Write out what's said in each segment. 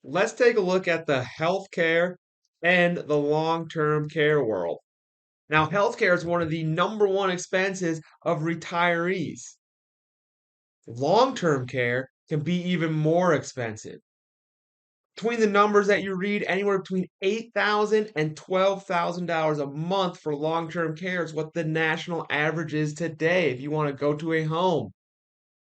Let's take a look at the healthcare and the long-term care world. Now, healthcare is one of the number one expenses of retirees. Long-term care can be even more expensive. Between the numbers that you read, anywhere between $8,000 and $12,000 a month for long-term care is what the national average is today if you want to go to a home.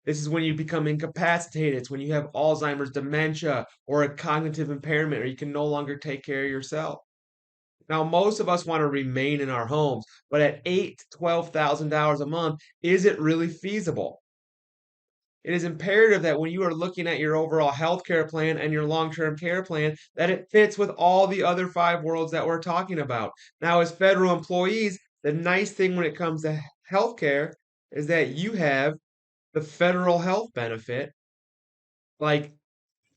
This is when you become incapacitated. It's when you have Alzheimer's, dementia, or a cognitive impairment, or you can no longer take care of yourself. Now, most of us want to remain in our homes, but at $8,000 to $12,000 a month, is it really feasible? It is imperative that when you are looking at your overall healthcare plan and your long-term care plan, that it fits with all the other five worlds that we're talking about. Now, as federal employees, the nice thing when it comes to healthcare is that you have the federal health benefit like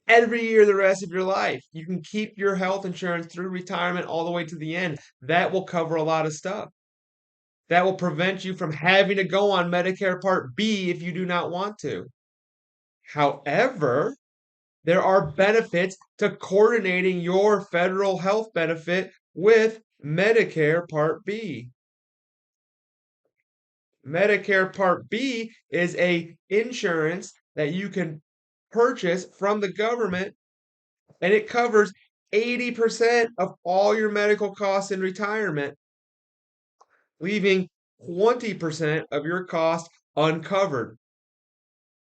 every year the rest of your life. You can keep your health insurance through retirement all the way to the end. That will cover a lot of stuff. That will prevent you from having to go on Medicare Part B if you do not want to. However, there are benefits to coordinating your federal health benefit with Medicare Part B. Medicare Part B is a insurance that you can purchase from the government and it covers 80% of all your medical costs in retirement, leaving 20% of your cost uncovered.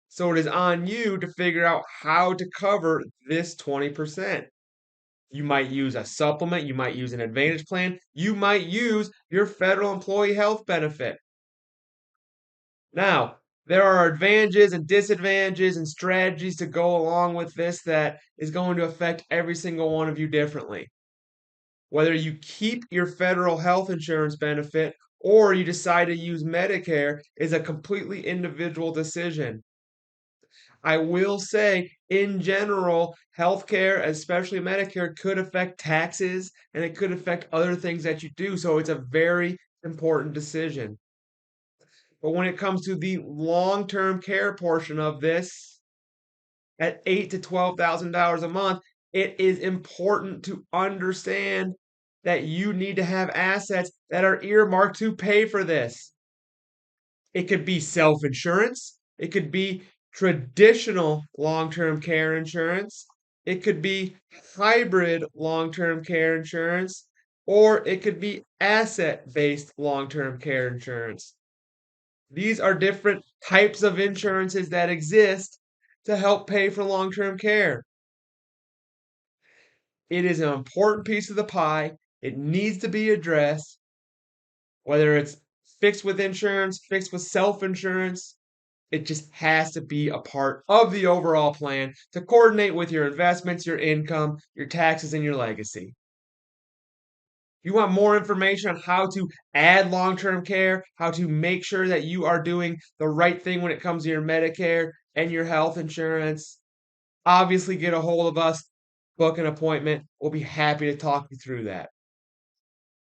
So it is on you to figure out how to cover this 20%. You might use a supplement, you might use an advantage plan, you might use your federal employee health benefit. Now, there are advantages and disadvantages and strategies to go along with this that is going to affect every single one of you differently. Whether you keep your federal health insurance benefit or you decide to use Medicare is a completely individual decision. I will say, in general, healthcare, especially Medicare, could affect taxes and it could affect other things that you do. So it's a very important decision. But when it comes to the long-term care portion of this, at $8,000 to $12,000 a month, it is important to understand that you need to have assets that are earmarked to pay for this. It could be self-insurance, it could be traditional long-term care insurance, it could be hybrid long-term care insurance, or it could be asset-based long-term care insurance. These are different types of insurances that exist to help pay for long-term care. It is an important piece of the pie. It needs to be addressed, whether it's fixed with insurance, fixed with self-insurance. It just has to be a part of the overall plan to coordinate with your investments, your income, your taxes, and your legacy. If you want more information on how to add long-term care, how to make sure that you are doing the right thing when it comes to your Medicare and your health insurance, obviously get a hold of us, book an appointment. We'll be happy to talk you through that.